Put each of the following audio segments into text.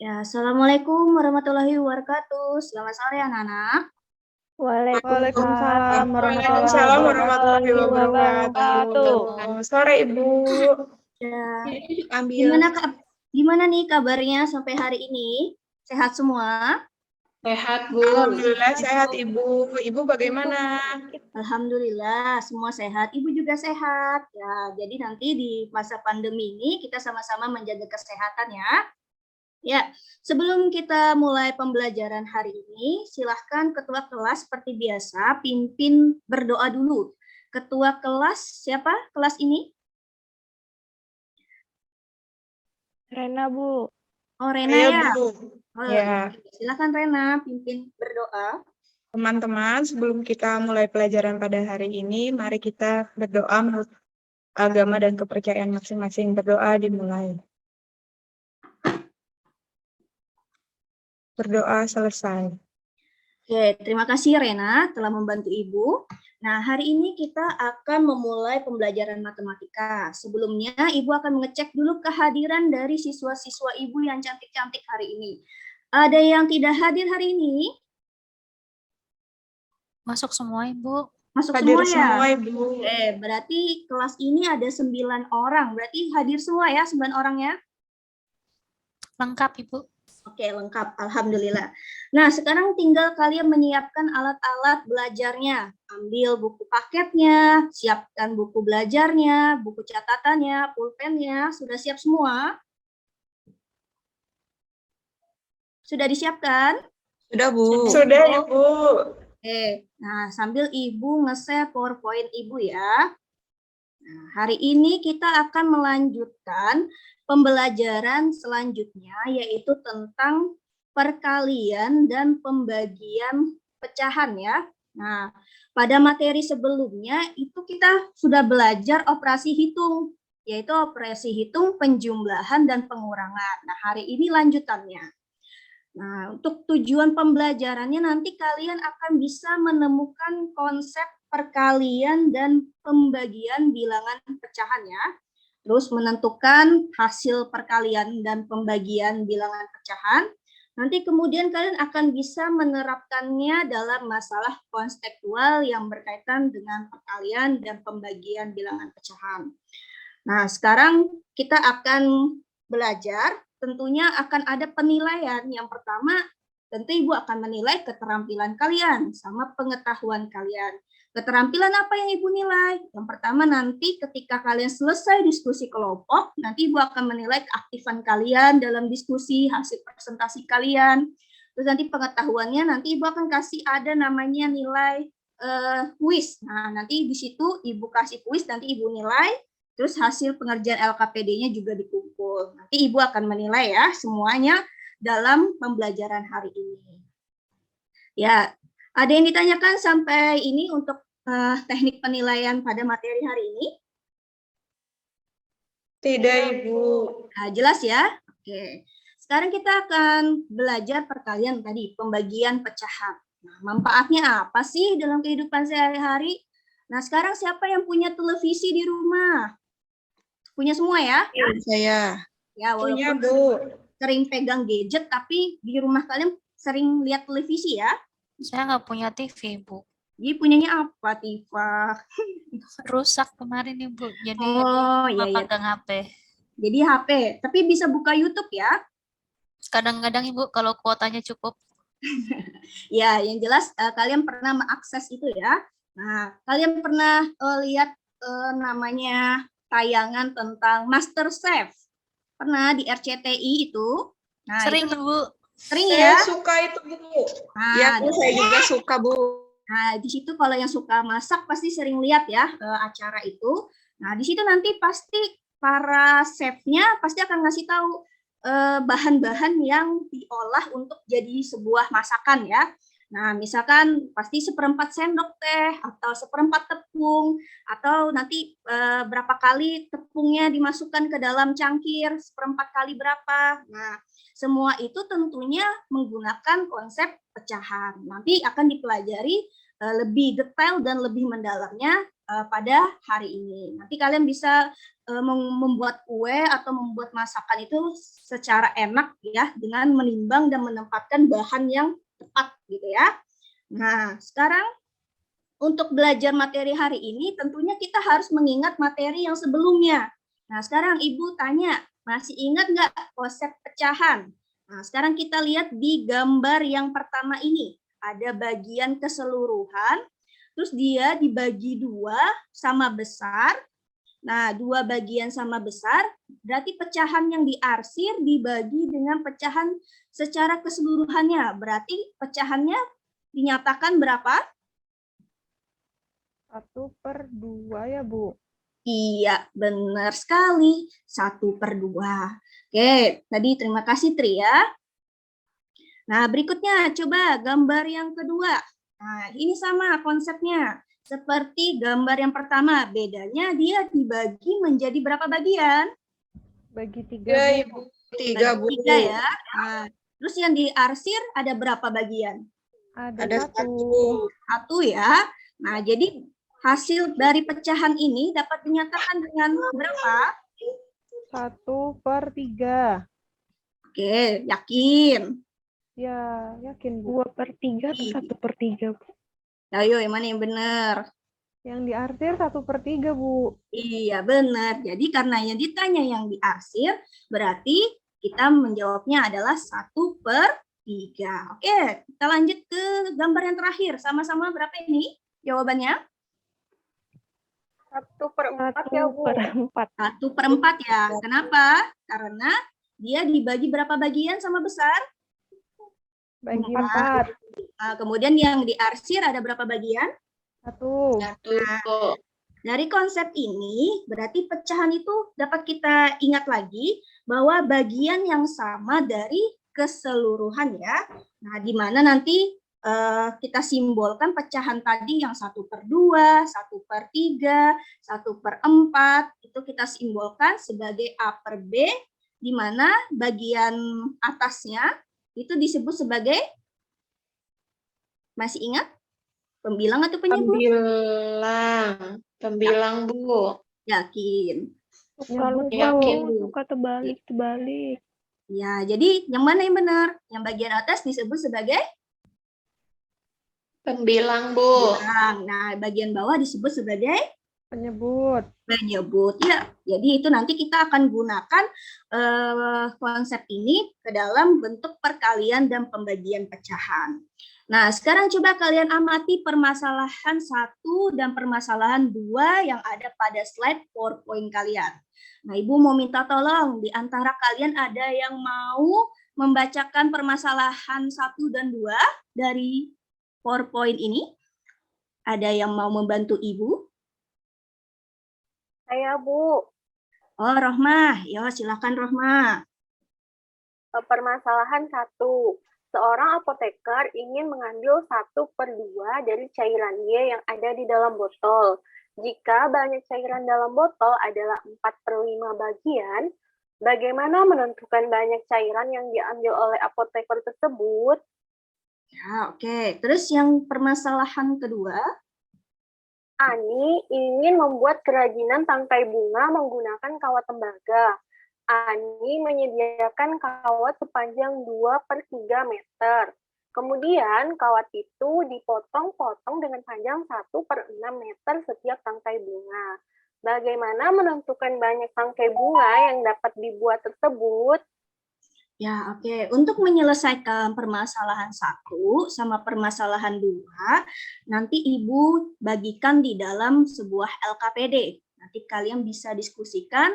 Ya, Assalamualaikum warahmatullahi wabarakatuh. Selamat sore anak-anak. Waalaikumsalam warahmatullahi Waalaikumsalam warahmatullahi wabarakatuh. wabarakatuh. Sore Ibu. Ya, Ambil. gimana nih kabarnya sampai hari ini? Sehat semua? Sehat Bu. Alhamdulillah sehat Ibu. Ibu bagaimana? Alhamdulillah, semua sehat. Ibu juga sehat. Ya, jadi nanti di masa pandemi ini kita sama-sama menjaga kesehatan ya. Ya, sebelum kita mulai pembelajaran hari ini, silahkan ketua kelas seperti biasa pimpin berdoa dulu. Ketua kelas siapa kelas ini? Rena, Bu. Oh, Rena Ayo ya. Bu. Oh, Ya. Silakan Rena pimpin berdoa. Teman-teman, sebelum kita mulai pelajaran pada hari ini, mari kita berdoa menurut agama dan kepercayaan masing-masing. Berdoa dimulai. Berdoa selesai. Oke, terima kasih Rena telah membantu Ibu. Nah, hari ini kita akan memulai pembelajaran matematika. Sebelumnya, Ibu akan mengecek dulu kehadiran dari siswa-siswa Ibu yang cantik-cantik hari ini. Ada yang tidak hadir hari ini? Masuk semua, Ibu. Masuk Hadir semua ya? semua Ibu. Berarti kelas ini ada 9 orang. Berarti hadir semua ya, 9 orang ya? Lengkap, Ibu. Oke, lengkap. Alhamdulillah. Nah, sekarang tinggal kalian menyiapkan alat-alat belajarnya. Ambil buku paketnya, siapkan buku belajarnya, buku catatannya, pulpennya. Sudah siap semua? Sudah disiapkan? Sudah Bu. Sudah Ibu. Oke, nah sambil Ibu nge-share PowerPoint Ibu ya. Nah, hari ini kita akan melanjutkan pembelajaran selanjutnya, yaitu tentang perkalian dan pembagian pecahan ya. Nah, pada materi sebelumnya itu kita sudah belajar operasi hitung, yaitu operasi hitung penjumlahan dan pengurangan. Nah, hari ini lanjutannya. Nah, untuk tujuan pembelajarannya nanti kalian akan bisa menemukan konsep perkalian dan pembagian bilangan pecahan ya. Terus menentukan hasil perkalian dan pembagian bilangan pecahan. Nanti kemudian kalian akan bisa menerapkannya dalam masalah konseptual yang berkaitan dengan perkalian dan pembagian bilangan pecahan. Nah, sekarang kita akan belajar. Tentunya akan ada penilaian. Yang pertama, tentu Ibu akan menilai keterampilan kalian sama pengetahuan kalian. Keterampilan apa yang Ibu nilai? Yang pertama nanti ketika kalian selesai diskusi kelompok, nanti Ibu akan menilai keaktifan kalian dalam diskusi, hasil presentasi kalian. Terus nanti pengetahuannya nanti Ibu akan kasih ada namanya nilai kuis. Nah, nanti di situ Ibu kasih kuis, nanti Ibu nilai. Terus hasil pengerjaan LKPD-nya juga dikumpul. Nanti Ibu akan menilai ya semuanya dalam pembelajaran hari ini. Ya, ada yang ditanyakan sampai ini untuk teknik penilaian pada materi hari ini? Tidak Ibu. Nah, jelas ya? Oke. Sekarang kita akan belajar perkalian tadi, pembagian pecahan. Nah, manfaatnya apa sih dalam kehidupan sehari-hari? Nah, sekarang siapa yang punya televisi di rumah? Punya semua ya? Saya. Ya, walaupun Punya, Bu. sering pegang gadget, tapi di rumah kalian sering lihat televisi ya? Saya nggak punya TV, Bu. Jadi punyanya apa, Tifa? Rusak kemarin, Ibu. Jadi iya. pegang HP. Jadi HP, tapi bisa buka YouTube ya? Kadang-kadang, Ibu, kalau kuotanya cukup. Ya, yang jelas kalian pernah mengakses itu ya. Nah, kalian pernah lihat namanya tayangan tentang MasterChef? Pernah di RCTI itu? Nah, sering, itu, Ibu. Sering ya? Saya suka itu, Bu. Nah, ya, Bu, saya juga suka, Bu. Nah, di situ kalau yang suka masak pasti sering lihat ya acara itu. Nah, di situ nanti pasti para chefnya pasti akan ngasih tahu bahan-bahan yang diolah untuk jadi sebuah masakan ya. Nah, misalkan pasti 1/4 sendok teh, atau 1/4 tepung, atau nanti berapa kali tepungnya dimasukkan ke dalam cangkir, 1/4 kali berapa. Nah, semua itu tentunya menggunakan konsep pecahan. Nanti akan dipelajari lebih detail dan lebih mendalamnya pada hari ini. Nanti kalian bisa membuat kue atau membuat masakan itu secara enak ya, dengan menimbang dan menempatkan bahan yang tepat gitu ya. Nah, sekarang untuk belajar materi hari ini tentunya kita harus mengingat materi yang sebelumnya. Nah, sekarang Ibu tanya, masih ingat nggak konsep pecahan? Nah, sekarang kita lihat di gambar yang pertama ini. Ada bagian keseluruhan, terus dia dibagi dua sama besar. Nah, dua bagian sama besar, berarti pecahan yang diarsir dibagi dengan pecahan secara keseluruhannya. Berarti pecahannya dinyatakan berapa? 1/2 ya, Bu. Iya, benar sekali. 1/2. Oke, tadi terima kasih Tri ya. Nah, berikutnya coba gambar yang kedua. Nah, ini sama konsepnya. Seperti gambar yang pertama, bedanya dia dibagi menjadi berapa bagian? Bagi 3, Ya, Bu. Ibu. 3, Bu. Tiga ya. Nah, terus yang diarsir ada berapa bagian? Ada Ada 1. 1 ya. Nah, jadi hasil dari pecahan ini dapat dinyatakan dengan berapa? 1/3. Oke, yakin? Ya, yakin, Bu. 2/3 atau 1/3, Bu? Ayo, yang mana yang benar? Yang diarsir 1/3, Bu. Iya, benar. Jadi karena yang ditanya yang diarsir, berarti kita menjawabnya adalah 1/3. Oke, kita lanjut ke gambar yang terakhir. Sama-sama berapa ini jawabannya? 1/4 ya, Bu. 1/4. 1/4 ya. Kenapa? Karena dia dibagi berapa bagian sama besar? Bagi 4. 4. Kemudian yang diarsir ada berapa bagian? 1. Dari konsep ini, berarti pecahan itu dapat kita ingat lagi bahwa bagian yang sama dari keseluruhan ya. Nah, di mana nanti kita simbolkan pecahan tadi yang 1/2, 1/3, 1/4, itu kita simbolkan sebagai A per B, di mana bagian atasnya itu disebut sebagai, masih ingat? Pembilang atau penyebut? Pembilang, Bu. Yakin. Suka lupa, Yakin, Bu. Bu. Suka terbalik. Ya, jadi yang mana yang benar? Yang bagian atas disebut sebagai Pembilang, Bu. bilang. Nah, bagian bawah disebut sebagai Penyebut. penyebut. Ya, jadi itu nanti kita akan gunakan konsep ini ke dalam bentuk perkalian dan pembagian pecahan. Nah, sekarang coba kalian amati permasalahan 1 dan permasalahan 2 yang ada pada slide PowerPoint kalian. Nah, Ibu mau minta tolong, di antara kalian ada yang mau membacakan permasalahan 1 dan 2 dari PowerPoint ini? Ada yang mau membantu Ibu? Saya, Bu. Oh, Rohmah. Ya, silakan Rohmah. Permasalahan 1. Seorang apoteker ingin mengambil 1/2 dari cairan Y yang ada di dalam botol. Jika banyak cairan dalam botol adalah 4/5 bagian, bagaimana menentukan banyak cairan yang diambil oleh apoteker tersebut? Ya, oke. Terus yang permasalahan kedua? Ani ingin membuat kerajinan tangkai bunga menggunakan kawat tembaga. Ani menyediakan kawat sepanjang 2/3 meter. Kemudian kawat itu dipotong-potong dengan panjang 1/6 meter setiap tangkai bunga. Bagaimana menentukan banyak tangkai bunga yang dapat dibuat tersebut? Ya, oke. Untuk menyelesaikan permasalahan 1 sama permasalahan 2, nanti Ibu bagikan di dalam sebuah LKPD. Nanti kalian bisa diskusikan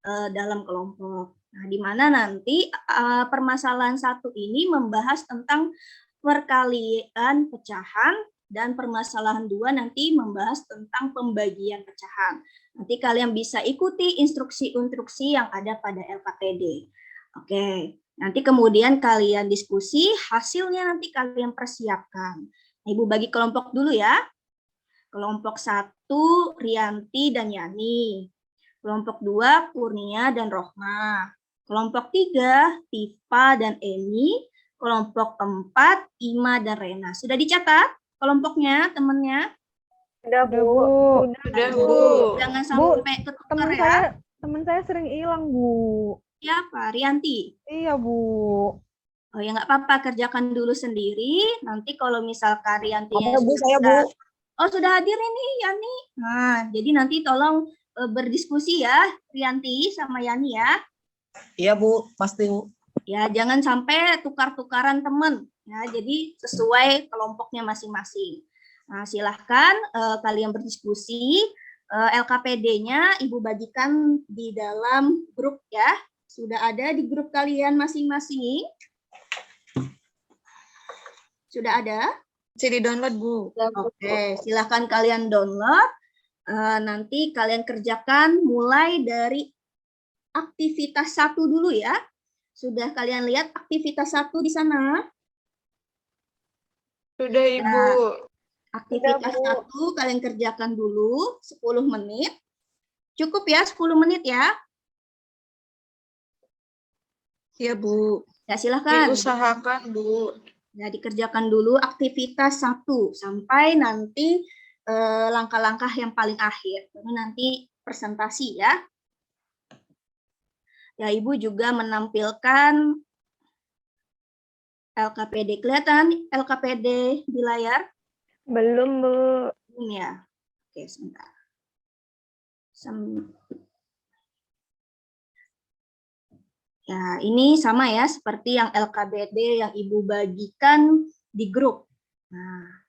dalam kelompok. Nah, di mana nanti permasalahan 1 ini membahas tentang perkalian pecahan dan permasalahan 2 nanti membahas tentang pembagian pecahan. Nanti kalian bisa ikuti instruksi-instruksi yang ada pada LKPD. Oke. Nanti kemudian kalian diskusi, hasilnya nanti kalian persiapkan. Nah, Ibu bagi kelompok dulu ya. Kelompok 1, Rianti dan Yani. Kelompok 2, Kurnia dan Rohmah. Kelompok 3, Tifa dan Eni. Kelompok 4, Ima dan Rena. Sudah dicatat? kelompoknya, temennya? Udah, Udah, Bu. Bu. Udah, Bu. Bu. Jangan Bu, sampai ketukar Temen ya. saya sering hilang, Bu. Siapa? Rianti? Iya, Bu. Oh ya nggak apa-apa, kerjakan dulu sendiri. Nanti kalau misalkan Riantinya Ada Bu, sudah saya bisa. Bu. Oh sudah hadir ini Yani. Nah, jadi nanti tolong berdiskusi ya Rianti sama Yani ya. Iya Bu, pasti Bu. Ya jangan sampai tukar-tukaran teman. Ya, jadi sesuai kelompoknya masing-masing. Nah, silahkan kalian berdiskusi. LKPD-nya Ibu bagikan di dalam grup ya. Sudah ada di grup kalian masing-masing. Sudah ada? Bisa di-download, Bu. Oke, silahkan kalian download. Nanti kalian kerjakan mulai dari aktivitas 1 dulu ya. Sudah kalian lihat aktivitas 1 di sana? Sudah, Ibu. Aktivitas 1 kalian kerjakan dulu 10 menit. Cukup ya 10 menit ya. Iya, Bu. Ya silahkan. Diusahakan, Bu. Ya, dikerjakan dulu aktivitas 1 sampai nanti langkah-langkah yang paling akhir. Baru nanti presentasi ya. Ya, Ibu juga menampilkan LKPD. Kelihatan LKPD di layar? Belum, Bu. Belum ya. Oke, sebentar. Ya, ini sama ya seperti yang LKPD yang Ibu bagikan di grup. Nah,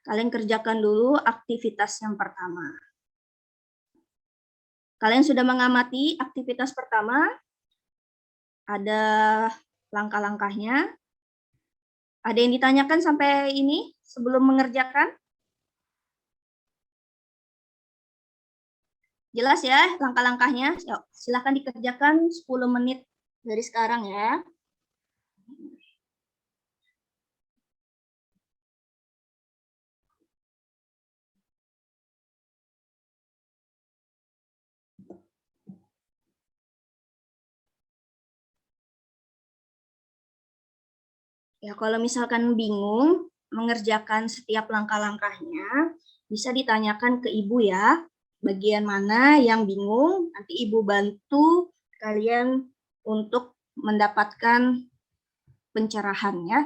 kalian kerjakan dulu aktivitas yang pertama. Kalian sudah mengamati aktivitas pertama? Ada langkah-langkahnya? Ada yang ditanyakan sampai ini sebelum mengerjakan? Jelas ya langkah-langkahnya? Yuk, silakan dikerjakan 10 menit dari sekarang ya. Ya, kalau misalkan bingung mengerjakan setiap langkah-langkahnya, bisa ditanyakan ke Ibu ya. Bagian mana yang bingung, nanti Ibu bantu kalian untuk mendapatkan pencerahan ya.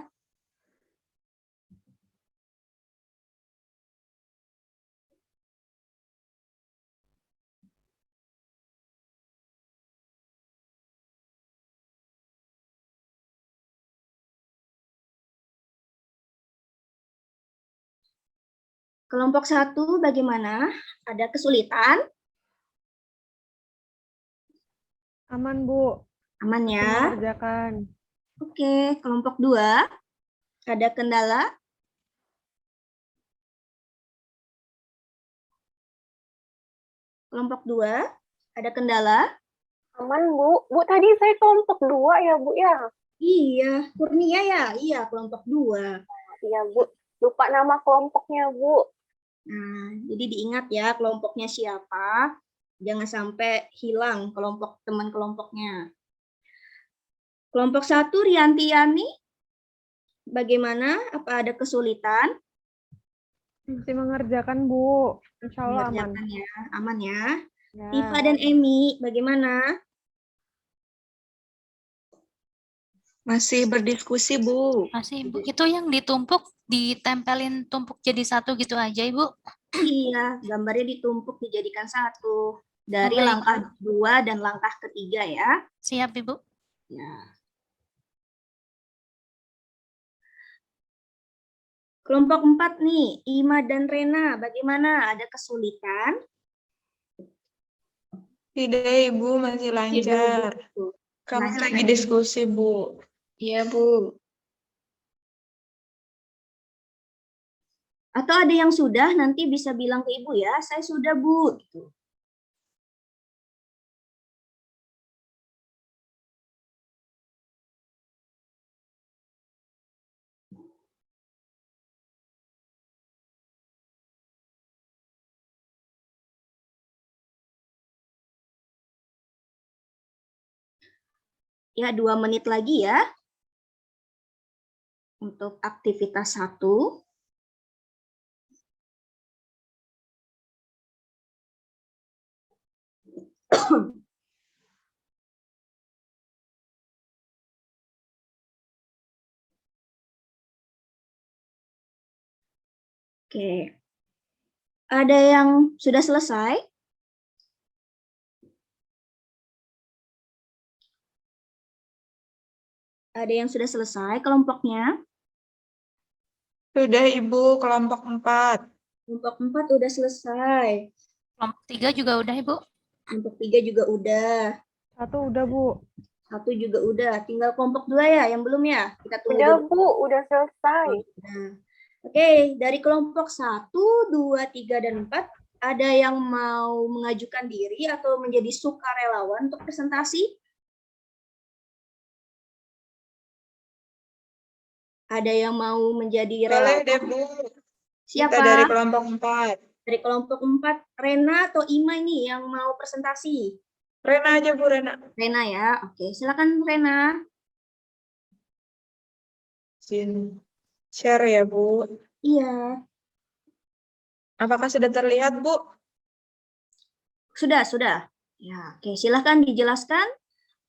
Kelompok 1 bagaimana? Ada kesulitan? Aman, Bu. Aman ya? Kerjakan. Oke, kelompok 2 ada kendala? Kelompok 2 ada kendala? Aman, Bu. Bu, tadi saya kelompok 2 ya, Bu ya? Iya, Kurnia ya? Iya, kelompok 2. Iya, Bu. Lupa nama kelompoknya, Bu. Nah, jadi diingat ya kelompoknya siapa. Jangan sampai hilang kelompok teman kelompoknya. Kelompok 1 Rianti Yani, bagaimana? Apa ada kesulitan? Masih mengerjakan, Bu. Insya Allah aman. Mengerjakan ya, aman ya. Ya. Tifa dan Emi, bagaimana? Masih berdiskusi, Bu. Masih, Ibu. Itu yang ditumpuk, ditempelin tumpuk jadi satu gitu aja, Ibu. Iya, gambarnya ditumpuk dijadikan satu. Dari Baik. langkah 2 dan langkah ketiga ya. Siap, Ibu. Ya. Kelompok 4 nih, Ima dan Rena, bagaimana? Ada kesulitan? Tidak, Ibu, masih lancar. Kami lagi diskusi, Bu. Iya, Bu. Atau ada yang sudah, nanti bisa bilang ke Ibu ya, saya sudah, Bu. Gitu. Ya, 2 menit lagi ya. Untuk aktivitas 1. Oke. Ada yang sudah selesai? Ada yang sudah selesai kelompoknya? Sudah Ibu, kelompok 4. Kelompok 4 udah selesai. Kelompok 3 juga udah, Ibu. Kelompok 3 juga udah. 1 udah, Bu. 1 juga udah. Tinggal kelompok 2 ya, yang belum ya? Kita tunggu Udah, dulu. Bu, udah selesai. Nah, oke, dari kelompok 1, 2, 3, dan 4, ada yang mau mengajukan diri atau menjadi sukarelawan untuk presentasi? Ada yang mau menjadi Boleh relawan? deh Bu. Siapa? Kita dari kelompok 4. Dari kelompok 4, Rena atau Ima ini yang mau presentasi? Rena aja Bu, Rena. Rena ya, oke. Silakan Rena. Share ya Bu. Iya, Apakah sudah terlihat Bu? sudah. Ya, oke. Silakan dijelaskan,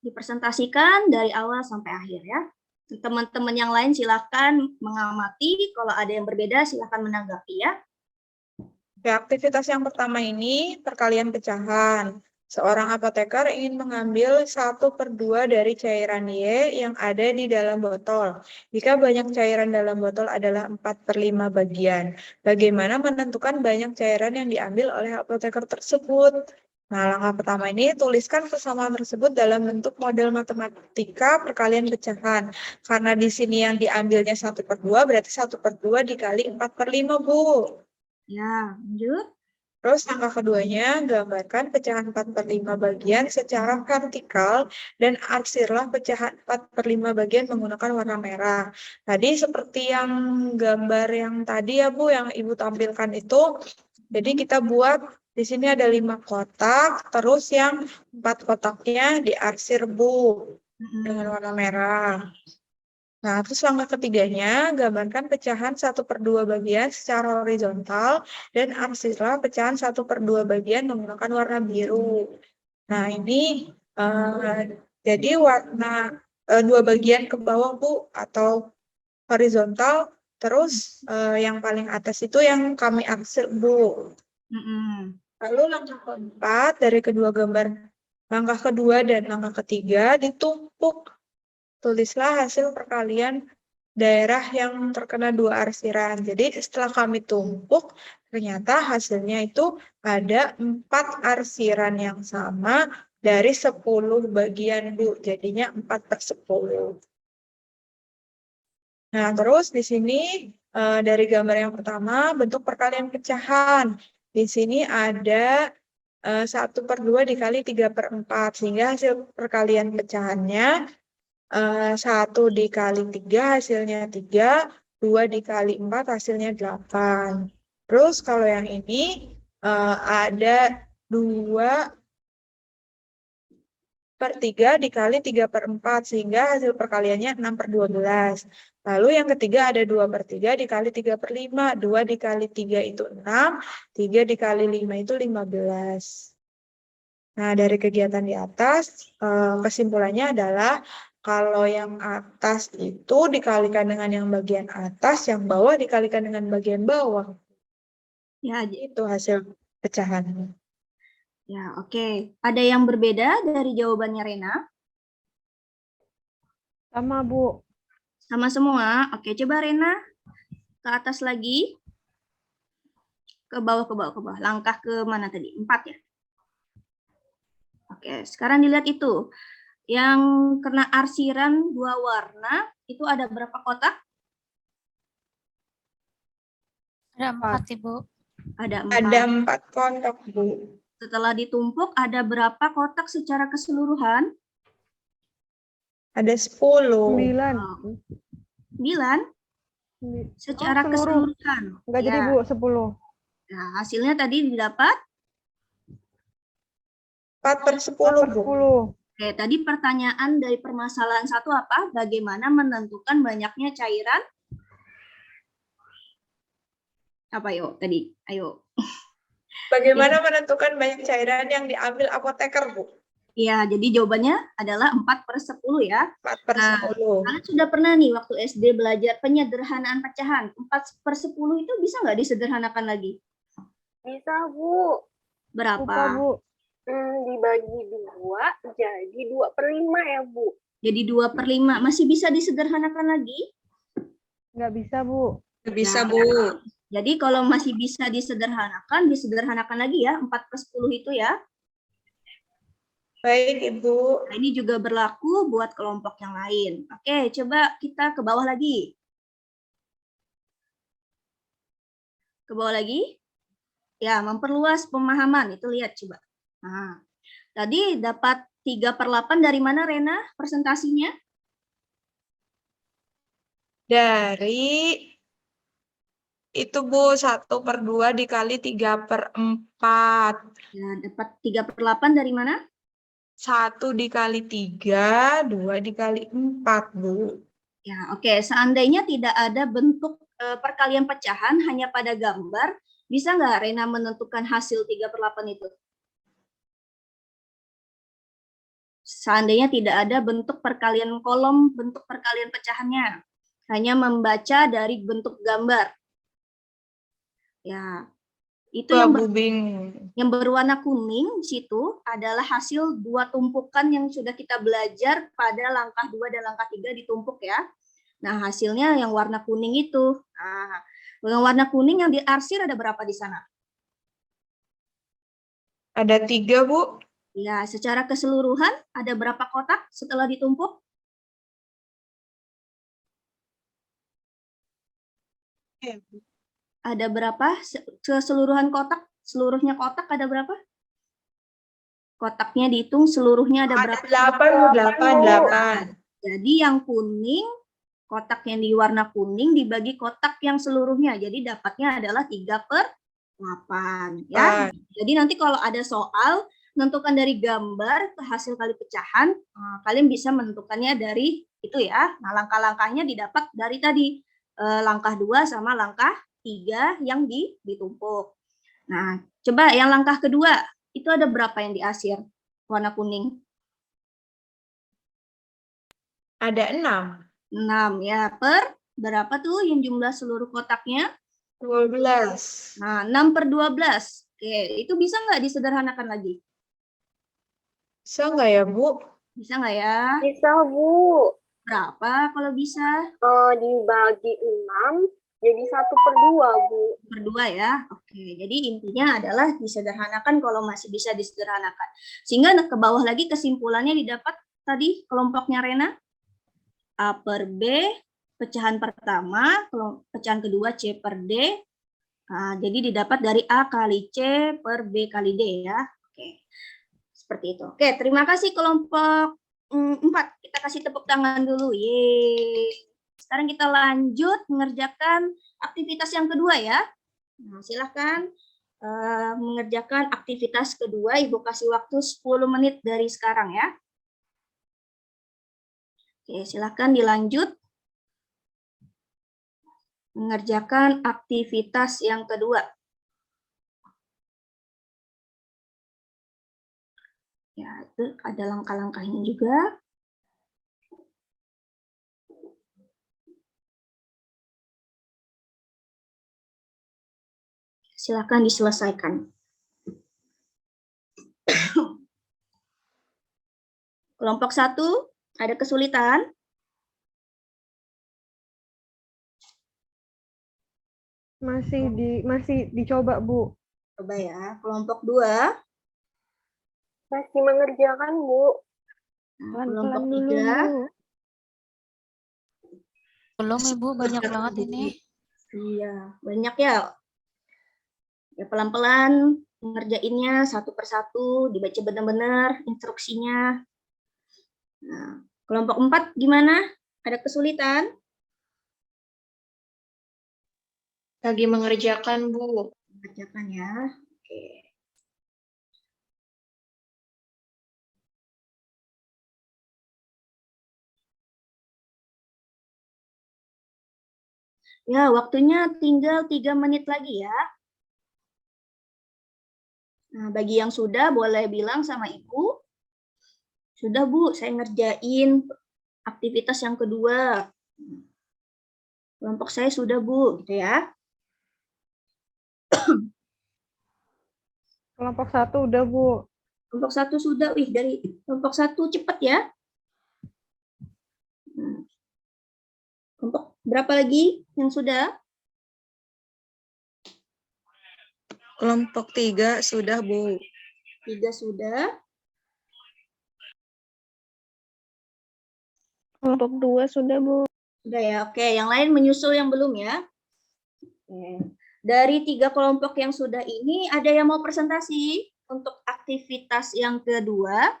dipresentasikan dari awal sampai akhir ya. Teman-teman yang lain silakan mengamati. Kalau ada yang berbeda, silakan menanggapi ya. Ya, aktivitas yang pertama ini perkalian pecahan. Seorang apoteker ingin mengambil 1/2 dari cairan Y yang ada di dalam botol. Jika banyak cairan dalam botol adalah 4/5 bagian. Bagaimana menentukan banyak cairan yang diambil oleh apoteker tersebut? Nah, langkah pertama ini tuliskan persamaan tersebut dalam bentuk model matematika perkalian pecahan. Karena di sini yang diambilnya 1/2, berarti 1/2 dikali 4/5, Bu. Ya, lanjut. Terus langkah keduanya, gambarkan pecahan 4/5 bagian secara vertikal dan arsirlah pecahan 4/5 bagian menggunakan warna merah. Tadi seperti yang gambar yang tadi ya Bu, yang Ibu tampilkan itu. Jadi kita buat, di sini ada 5 kotak, terus yang 4 kotaknya diarsir Bu, dengan warna merah. Nah, terus langkah ketiganya, gambarkan pecahan 1/2 bagian secara horizontal dan arsirlah pecahan 1/2 bagian menggunakan warna biru. Nah, ini jadi warna 2 bagian ke bawah Bu, atau horizontal, terus yang paling atas itu yang kami arsir Bu. Lalu langkah keempat dari kedua gambar, langkah kedua dan langkah ketiga ditumpuk. Tulislah hasil perkalian daerah yang terkena 2 arsiran. Jadi setelah kami tumpuk, ternyata hasilnya itu ada 4 arsiran yang sama dari 10 bagian, Bu. Jadinya 4/10. Nah, terus di sini dari gambar yang pertama, bentuk perkalian pecahan. Di sini ada 1/2 dikali 3/4, sehingga hasil perkalian pecahannya 1 dikali 3 hasilnya 3, 2 dikali 4 hasilnya 8. Terus kalau yang ini ada 2/3 dikali 3/4, sehingga hasil perkaliannya 6/12. Lalu yang ketiga ada 2/3 dikali 3/5, 2 dikali 3 itu 6, 3 dikali 5 itu 15. Nah, dari kegiatan di atas, kesimpulannya adalah kalau yang atas itu dikalikan dengan yang bagian atas, yang bawah dikalikan dengan bagian bawah. Ya, Itu hasil pecahan. ya, oke. Ada yang berbeda dari jawabannya Rena? Sama, Bu. Sama semua. Oke, coba Rena ke atas lagi. Ke bawah. Langkah ke mana tadi? 4 ya? Oke, sekarang dilihat itu. Yang kena arsiran 2 warna, itu ada berapa kotak? Ada 4, Ibu. Ada 4. Ada 4 kotak, Bu. Setelah ditumpuk, ada berapa kotak secara keseluruhan? Ada 10. 9. 9? Secara seluruh. keseluruhan. Enggak jadi, Ya. Bu, 10. Nah, hasilnya tadi didapat? 4/10, Bu. 4/10. Oke, tadi pertanyaan dari permasalahan 1 apa? Bagaimana menentukan banyaknya cairan? Apa yuk tadi? Ayo. Bagaimana menentukan banyak cairan yang diambil apoteker, Bu? Ya, jadi jawabannya adalah 4/10 ya. 4/10. Kalian sudah pernah nih waktu SD belajar penyederhanaan pecahan. 4/10 itu bisa nggak disederhanakan lagi? Bisa, Bu. Lupa, Berapa? Bu. Dibagi 2 jadi 2/5 ya, Bu. Jadi 2/5. Masih bisa disederhanakan lagi? Nggak bisa, Bu. Bisa, Ya. Bu. Jadi kalau masih bisa disederhanakan lagi ya, 4/10 itu ya. Baik, Ibu. Nah, ini juga berlaku buat kelompok yang lain. Oke, coba kita ke bawah lagi. Ke bawah lagi. Ya, memperluas pemahaman. Itu lihat coba. Nah, tadi dapat 3/8 dari mana, Rena, presentasinya? Dari itu, Bu, 1/2 dikali 3/4. Ya, dapat 3/8 dari mana? 1 dikali 3, 2 dikali 4, Bu. Ya, oke. Seandainya tidak ada bentuk perkalian pecahan hanya pada gambar, bisa nggak Rena menentukan hasil 3/8 itu? Seandainya tidak ada bentuk perkalian kolom, bentuk perkalian pecahannya, hanya membaca dari bentuk gambar. Ya, itu yang berwarna kuning di situ adalah hasil 2 tumpukan yang sudah kita belajar pada langkah 2 dan langkah 3 ditumpuk ya. Nah, hasilnya yang warna kuning itu. Nah, yang warna kuning yang diarsir ada berapa di sana? Ada 3, Bu. Ya, secara keseluruhan ada berapa kotak setelah ditumpuk? Ada berapa keseluruhan kotak? Seluruhnya kotak ada berapa? Kotaknya dihitung seluruhnya ada berapa? 8. Jadi yang kuning, kotak yang di warna kuning dibagi kotak yang seluruhnya. Jadi dapatnya adalah 3/8. Ya. Jadi nanti kalau ada soal, menentukan dari gambar ke hasil kali pecahan, kalian bisa menentukannya dari itu ya. Nah, langkah-langkahnya didapat dari tadi. Langkah 2 sama langkah 3 yang ditumpuk. Nah, coba yang langkah kedua, itu ada berapa yang diarsir warna kuning? Ada 6. 6 ya, per berapa tuh yang jumlah seluruh kotaknya? 12. Nah, 6/12. Oke, itu bisa nggak disederhanakan lagi? Bisa nggak ya, Bu? Bisa nggak ya? Bisa, Bu. Berapa kalau bisa? Dibagi 6 jadi 1/2, Bu. 1/2 ya. Oke, jadi intinya adalah disederhanakan kalau masih bisa disederhanakan. Sehingga ke bawah lagi kesimpulannya didapat tadi kelompoknya Rena. A/B, pecahan pertama, pecahan kedua C/D. Nah, jadi didapat dari A kali C per B kali D ya. Oke, seperti itu. Oke, terima kasih kelompok 4. Kita kasih tepuk tangan dulu. Yeay. Sekarang kita lanjut mengerjakan aktivitas yang kedua ya. Nah, silahkan mengerjakan aktivitas kedua. Ibu kasih waktu 10 menit dari sekarang ya. Oke, silahkan dilanjut. Mengerjakan aktivitas yang kedua. Ya, itu ada langkah-langkahnya juga. Silakan diselesaikan. Kelompok 1, ada kesulitan? Masih dicoba, Bu. Coba ya. Kelompok 2. Masih mengerjakan, Bu. Nah, Pelan-pelan kelompok dulu, 3. Bu. Belum, Ibu, banyak banget ini. Iya, banyak ya. Ya, pelan-pelan mengerjainnya satu persatu, dibaca benar-benar instruksinya. Nah, kelompok 4 gimana? Ada kesulitan? Lagi mengerjakan, Bu. Mengerjakan ya. Oke. Ya, waktunya tinggal 3 menit lagi ya. Nah, bagi yang sudah boleh bilang sama Ibu, sudah Bu, saya ngerjain aktivitas yang kedua. Kelompok saya sudah Bu, gitu ya. Kelompok 1 udah, Bu. Kelompok 1 sudah, wih dari kelompok 1 cepat ya. Kelompok berapa lagi yang sudah? Kelompok 3 sudah, Bu. 3 sudah. Kelompok 2 sudah, Bu. Sudah ya, oke. Yang lain menyusul yang belum ya. Oke. Dari 3 kelompok yang sudah ini, ada yang mau presentasi untuk aktivitas yang kedua?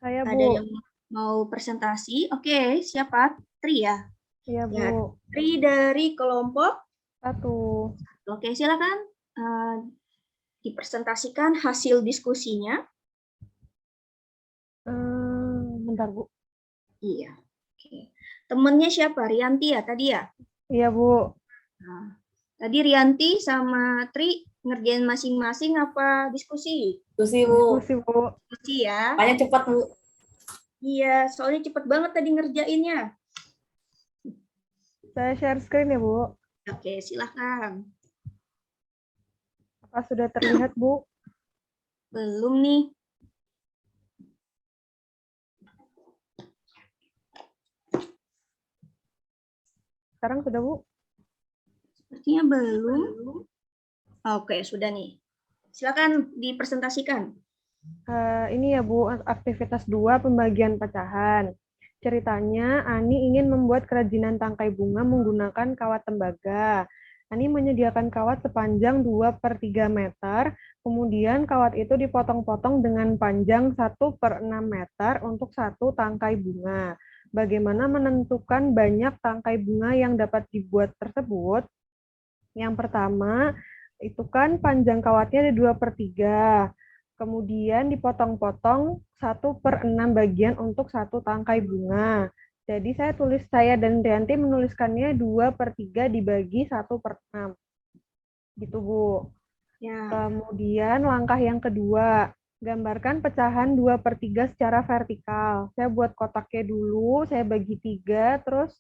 Saya, Ada Bu. yang mau presentasi? Oke, siapa? Tri ya? Iya, Ya. Bu. Tri dari kelompok 1. Oke, silakan dipresentasikan hasil diskusinya. Bentar, Bu. Iya. Oke. Temennya siapa? Rianti ya tadi ya? Iya, Bu. Nah, tadi Rianti sama Tri ngerjain masing-masing apa diskusi? Diskusi, Bu. Diskusi, Bu. Diskusi ya. Makanya cepat, Bu. Iya, soalnya cepet banget tadi ngerjainnya. Saya share screen ya, Bu. Oke, silakan. Apa sudah terlihat, Bu? Belum nih. Sekarang sudah, Bu? Sepertinya belum. Oke, sudah nih. Silakan dipresentasikan. Ini ya, Bu, aktivitas 2 pembagian pecahan. Ceritanya, Ani ingin membuat kerajinan tangkai bunga menggunakan kawat tembaga. Ani menyediakan kawat sepanjang 2/3 meter, kemudian kawat itu dipotong-potong dengan panjang 1/6 meter untuk satu tangkai bunga. Bagaimana menentukan banyak tangkai bunga yang dapat dibuat tersebut? Yang pertama, itu kan panjang kawatnya ada 2/3. Kemudian dipotong-potong 1/6 bagian untuk satu tangkai bunga. Jadi saya dan Rianti menuliskannya 2/3 dibagi 1/6. Gitu, Bu. Ya. Kemudian langkah yang kedua, gambarkan pecahan 2/3 secara vertikal. Saya buat kotaknya dulu, saya bagi 3, terus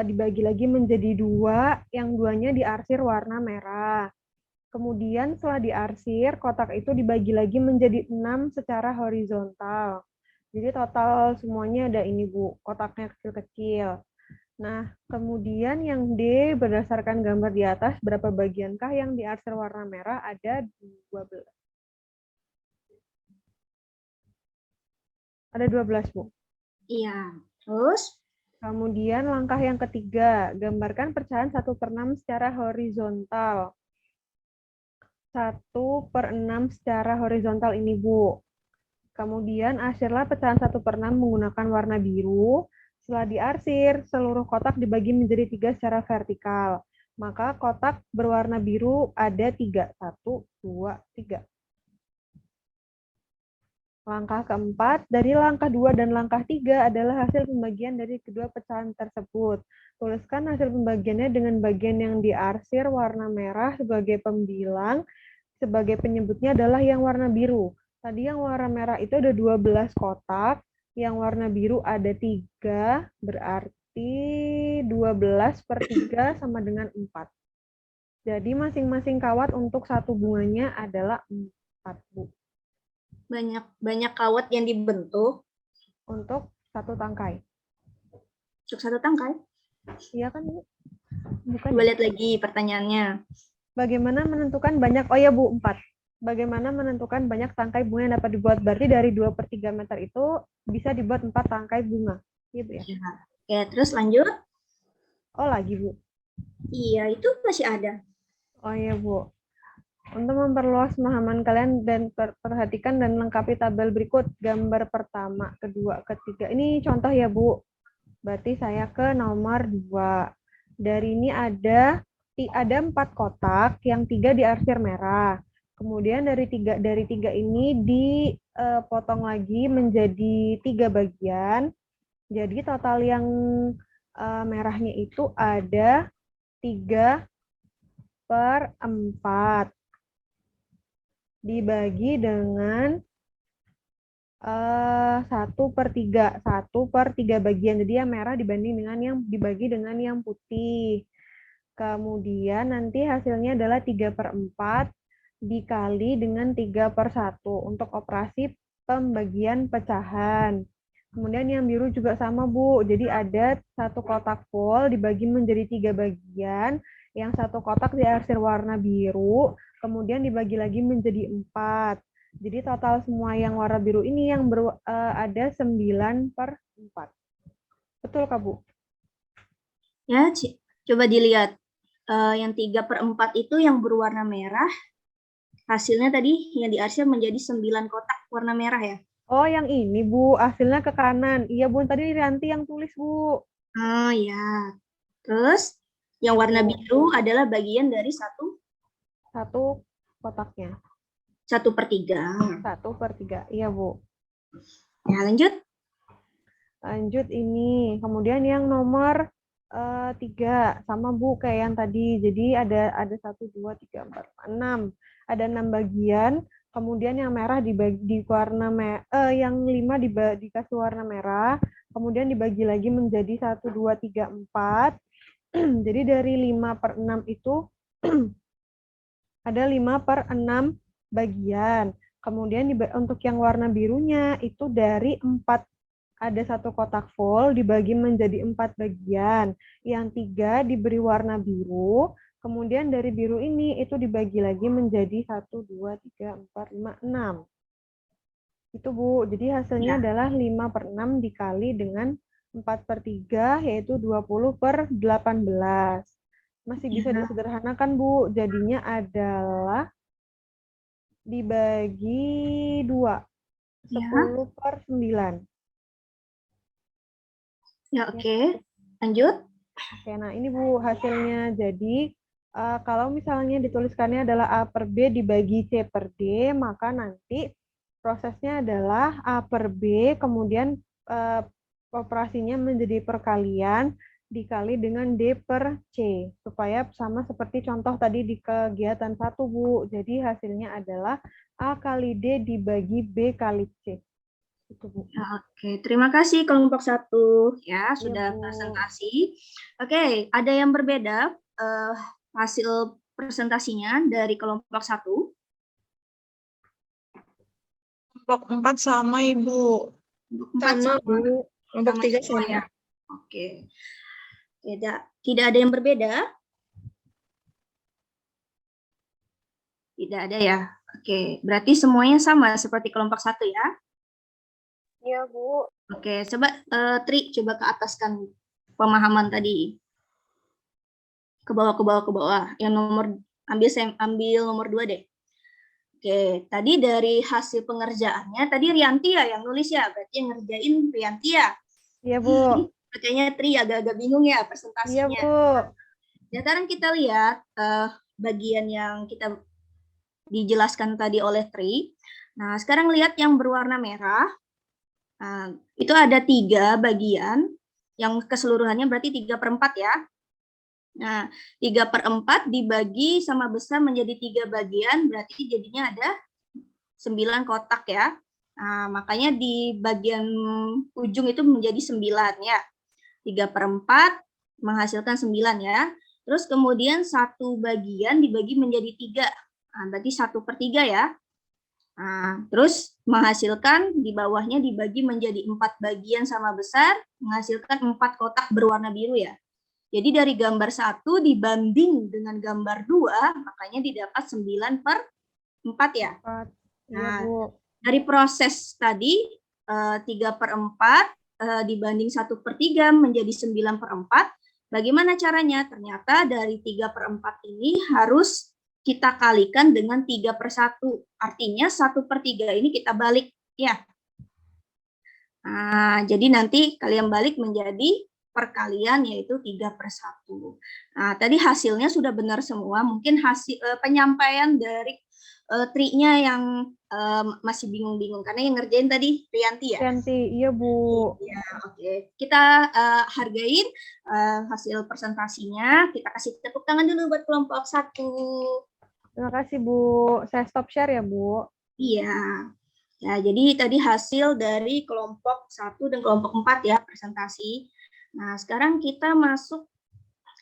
dibagi lagi menjadi 2, yang 2-nya diarsir warna merah. Kemudian setelah diarsir, kotak itu dibagi lagi menjadi 6 secara horizontal. Jadi total semuanya ada ini, Bu, kotaknya kecil-kecil. Nah, kemudian yang D berdasarkan gambar di atas, berapa bagiankah yang diarsir warna merah? Ada 12. Ada 12, Bu. Iya. Terus? Kemudian langkah yang ketiga, gambarkan pecahan 1/6 secara horizontal. 1/6 secara horizontal ini, Bu. Kemudian arsirlah pecahan 1/6 menggunakan warna biru. Setelah diarsir, seluruh kotak dibagi menjadi 3 secara vertikal. Maka kotak berwarna biru ada 3. 1, 2, 3. Langkah keempat, dari langkah 2 dan langkah 3 adalah hasil pembagian dari kedua pecahan tersebut. Tuliskan hasil pembagiannya dengan bagian yang diarsir warna merah sebagai pembilang, sebagai penyebutnya adalah yang warna biru. Tadi yang warna merah itu ada 12 kotak, yang warna biru ada 3, berarti 12/3 sama dengan 4. Jadi masing-masing kawat untuk satu bunganya adalah 4, Bu. Banyak kawat yang dibentuk Untuk satu tangkai. untuk satu tangkai. Iya kan, Bu? Bukan. Coba lihat lagi pertanyaannya. Bagaimana menentukan banyak, oh ya Bu, 4. Bagaimana menentukan banyak tangkai bunga yang dapat dibuat? Berarti dari 2/3 meter itu bisa dibuat 4 tangkai bunga. Gitu ya? Ya. Oke, terus lanjut. Oh, lagi, Bu. Iya, itu masih ada. Oh iya, Bu. Untuk memperluas pemahaman kalian dan perhatikan dan lengkapi tabel berikut. Gambar pertama, kedua, ketiga. Ini contoh ya, Bu. Berarti saya ke nomor 2. Dari ini ada 4 kotak, yang 3 diarsir merah. Kemudian dari tiga ini dipotong lagi menjadi 3 bagian. Jadi total yang merahnya itu ada 3 per 4 dibagi dengan 1/3. 1/3 bagian. Jadi yang merah dibanding dengan yang dibagi dengan yang putih. Kemudian nanti hasilnya adalah 3/4 dikali dengan 3/1 untuk operasi pembagian pecahan. Kemudian yang biru juga sama, Bu. Jadi ada satu kotak full dibagi menjadi 3 bagian. Yang satu kotak diarsir warna biru, kemudian dibagi lagi menjadi 4. Jadi total semua yang warna biru ini yang ada 9/4. Betul, Kak, Bu? Ya, coba dilihat. Yang 3/4 itu yang berwarna merah. Hasilnya tadi yang diarsir menjadi 9 kotak warna merah ya. Oh, yang ini, Bu. Hasilnya ke kanan. Iya, Bu. Tadi Rianti yang tulis, Bu. Oh ya. Terus yang warna biru adalah bagian dari Satu kotaknya. 1/3. 1/3. Iya, Bu. Ya, lanjut. Lanjut ini. Kemudian yang nomor 3 sama, Bu, kayak yang tadi. Jadi ada 1, 2, 3, 4, 6. Ada 6 bagian. Kemudian yang merah dibagi di warna yang 5 dikasih warna merah. Kemudian dibagi lagi menjadi 1, 2, 3, 4. Jadi dari 5/6 itu ada 5/6 bagian. Kemudian untuk yang warna birunya itu dari 4, ada satu kotak full dibagi menjadi 4 bagian. Yang 3 diberi warna biru. Kemudian dari biru ini itu dibagi lagi menjadi 1, 2, 3, 4, 5, 6. Itu, Bu. Jadi hasilnya adalah 5/6 dikali dengan 4/3, yaitu 20/18. Masih bisa disederhanakan, Bu. Jadinya adalah dibagi 2. 10/9. Ya, oke. Lanjut. Oke, nah ini, Bu, hasilnya. Jadi kalau misalnya dituliskannya adalah A/B dibagi C/D, maka nanti prosesnya adalah A/B, kemudian operasinya menjadi perkalian dikali dengan D/C, supaya sama seperti contoh tadi di kegiatan 1, Bu. Jadi hasilnya adalah A kali D dibagi B kali C. Itu, Bu. Ya, oke, terima kasih kelompok 1 ya, Iya, sudah Bu. presentasi. Oke, ada yang berbeda hasil presentasinya dari kelompok 1? Kelompok 4 sama, Ibu. Sama, Bu. Kelompok 3 semua sama. ya. Oke. Tidak ada yang berbeda? Tidak ada ya. Oke, berarti semuanya sama seperti kelompok 1 ya. Iya, Bu. Oke, coba Tri coba ke ataskan pemahaman tadi. Ke bawah, ke bawah, ke bawah. Yang nomor ambil nomor 2 deh. Oke, tadi dari hasil pengerjaannya tadi Rianti ya yang nulis ya, berarti yang ngerjain Rianti ya. Iya, Bu. Kayaknya Tri agak-agak bingung ya presentasinya. Iya, Bu. Ya, sekarang kita lihat bagian yang kita dijelaskan tadi oleh Tri. Nah, sekarang lihat yang berwarna merah. Nah, itu ada 3 bagian, yang keseluruhannya berarti 3/4 ya. Nah, 3/4 dibagi sama besar menjadi 3 bagian, berarti jadinya ada 9 kotak ya. Nah, makanya di bagian ujung itu menjadi 9 ya. 3/4 menghasilkan 9 ya. Terus kemudian satu bagian dibagi menjadi 3. Nah, berarti 1/3 ya. Nah, terus menghasilkan di bawahnya dibagi menjadi 4 bagian sama besar, menghasilkan 4 kotak berwarna biru ya. Jadi dari gambar 1 dibanding dengan gambar 2, makanya didapat 9/4 ya. Iya, Bu. Dari proses tadi 3/4 dibanding 1/3 menjadi 9/4. Bagaimana caranya? Ternyata dari 3/4 ini harus kita kalikan dengan 3/1. Artinya 1/3 ini kita balik ya. Nah, jadi nanti kalian balik menjadi perkalian yaitu 3/1. Nah, tadi hasilnya sudah benar semua. Mungkin hasil penyampaian dari triknya yang masih bingung-bingung karena yang ngerjain tadi Rianti ya. Rianti, iya Bu. Ya, oke. Kita hargain hasil presentasinya. Kita kasih tepuk tangan dulu buat kelompok 1. Terima kasih Bu. Saya stop share ya Bu. Iya. Ya, jadi tadi hasil dari kelompok 1 dan kelompok 4 ya presentasi. Nah, sekarang kita masuk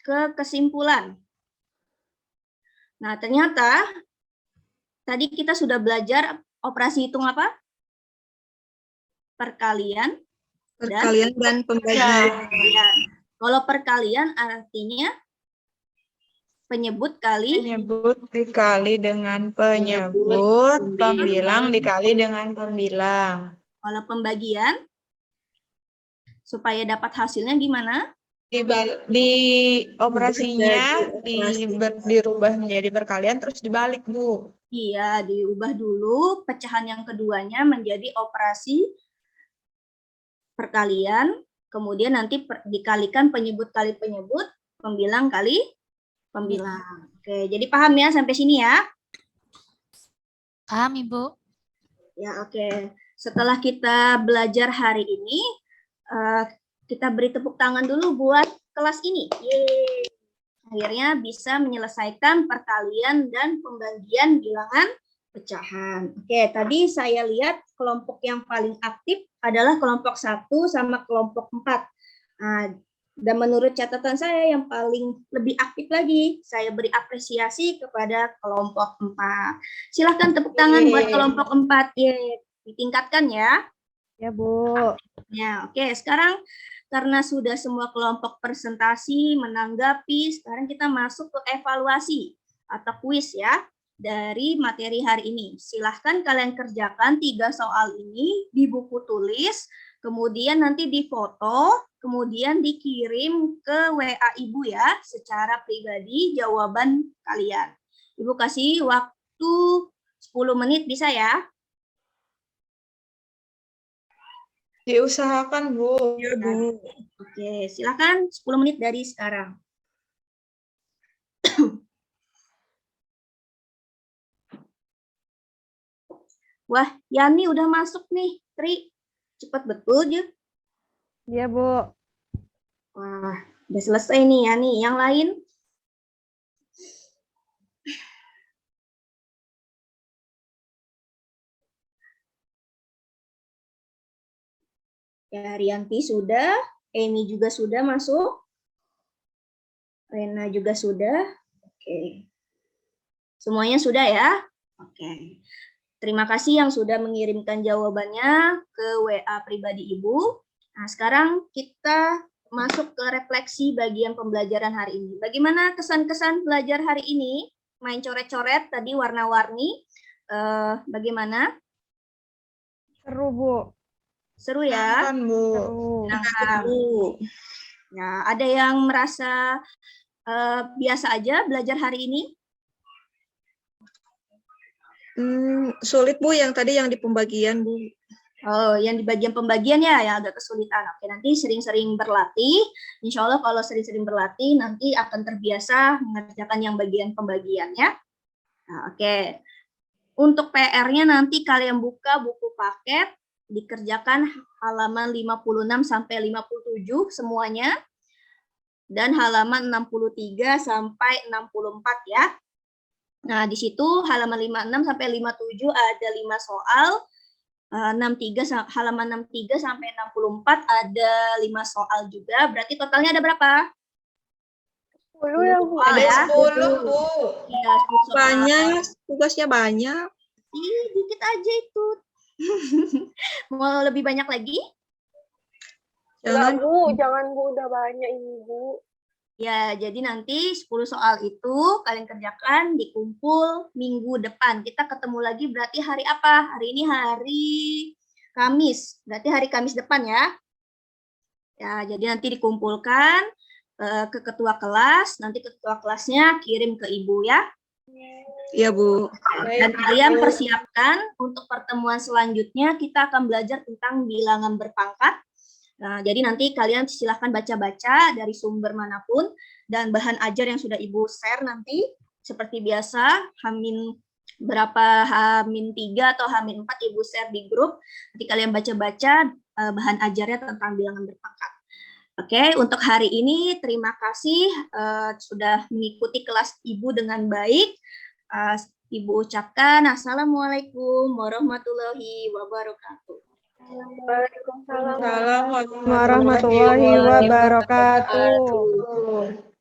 ke kesimpulan. Nah, ternyata tadi kita sudah belajar operasi hitung apa? Perkalian dan pembagian. Perkalian. Kalau perkalian artinya penyebut kali Penyebut dikali dengan penyebut, pembilang dikali dengan pembilang. kalau pembagian supaya dapat hasilnya gimana? Di operasinya dirubah menjadi perkalian terus dibalik, Bu. Iya, diubah dulu pecahan yang keduanya menjadi operasi perkalian, kemudian nanti dikalikan penyebut kali penyebut, pembilang kali pembilang. Oke, jadi paham ya sampai sini ya? Paham, Ibu? Ya, oke. Setelah kita belajar hari ini, kita beri tepuk tangan dulu buat kelas ini. Yeay. Akhirnya bisa menyelesaikan perkalian dan pembagian bilangan pecahan. Oke, tadi saya lihat kelompok yang paling aktif adalah kelompok 1 sama kelompok 4. Nah, dan menurut catatan saya yang paling lebih aktif lagi, saya beri apresiasi kepada kelompok 4. Silahkan tepuk tangan buat kelompok 4. Yeay. Ditingkatkan ya. Ya Bu. Ya, oke. Sekarang karena sudah semua kelompok presentasi, menanggapi, sekarang kita masuk ke evaluasi atau kuis ya dari materi hari ini. Silahkan kalian kerjakan 3 soal ini di buku tulis, kemudian nanti difoto, kemudian dikirim ke WA Ibu ya, secara pribadi jawaban kalian. Ibu kasih waktu 10 menit bisa ya? Diusahakan, Bu. Ya, Bu. Oke, silakan 10 menit dari sekarang. Wah, Yani udah masuk nih, Tri. Cepat betul, ya. Iya Bu. Wah, udah selesai nih Yani. Yang lain? Ya, Rianti sudah, Amy juga sudah masuk. Rena juga sudah. Oke. Semuanya sudah ya? Oke. Terima kasih yang sudah mengirimkan jawabannya ke WA pribadi Ibu. Nah, sekarang kita masuk ke refleksi bagian pembelajaran hari ini. Bagaimana kesan-kesan belajar hari ini? Main coret-coret tadi warna-warni. Bagaimana? Seru Bu. Seru ya? Kan, Bu. Seru. Ya, ada yang merasa biasa aja belajar hari ini? Sulit, Bu, yang tadi yang di pembagian, Bu. Oh, yang di bagian pembagian ya, yang agak kesulitan. Oke, nanti sering-sering berlatih. Insya Allah kalau sering-sering berlatih, nanti akan terbiasa mengerjakan yang bagian pembagian ya. Nah, oke. Untuk PR-nya nanti kalian buka buku paket, dikerjakan halaman 56 sampai 57 semuanya, dan halaman 63 sampai 64 ya. Nah, di situ halaman 56 sampai 57 ada 5 soal. 63 halaman 63 sampai 64 ada 5 soal juga. Berarti totalnya ada berapa? 10 ya, Bu. Soal ya. 10, Bu. Iya, 10 soal. Banyak, tugasnya banyak. Ih, dikit aja itu. Mau lebih banyak lagi? Jangan, Bu. Jangan, Bu. Udah banyak ini, Bu. Ya, jadi nanti 10 soal itu kalian kerjakan dikumpul minggu depan. Kita ketemu lagi berarti hari apa? Hari ini hari Kamis. Berarti hari Kamis depan ya. Ya, jadi nanti dikumpulkan ke ketua kelas. Nanti ketua kelasnya kirim ke Ibu ya. Iya, Bu. Dan kalian persiapkan untuk pertemuan selanjutnya kita akan belajar tentang bilangan berpangkat. Nah, jadi nanti kalian silahkan baca-baca dari sumber manapun dan bahan ajar yang sudah Ibu share nanti seperti biasa berapa H-3 atau H-4 Ibu share di grup. Nanti kalian baca-baca bahan ajarnya tentang bilangan berpangkat. Oke, untuk hari ini terima kasih sudah mengikuti kelas Ibu dengan baik. Ibu ucapkan Assalamualaikum warahmatullahi wabarakatuh. Waalaikumsalam Assalamualaikum Warahmatullahi wabarakatuh. wabarakatuh.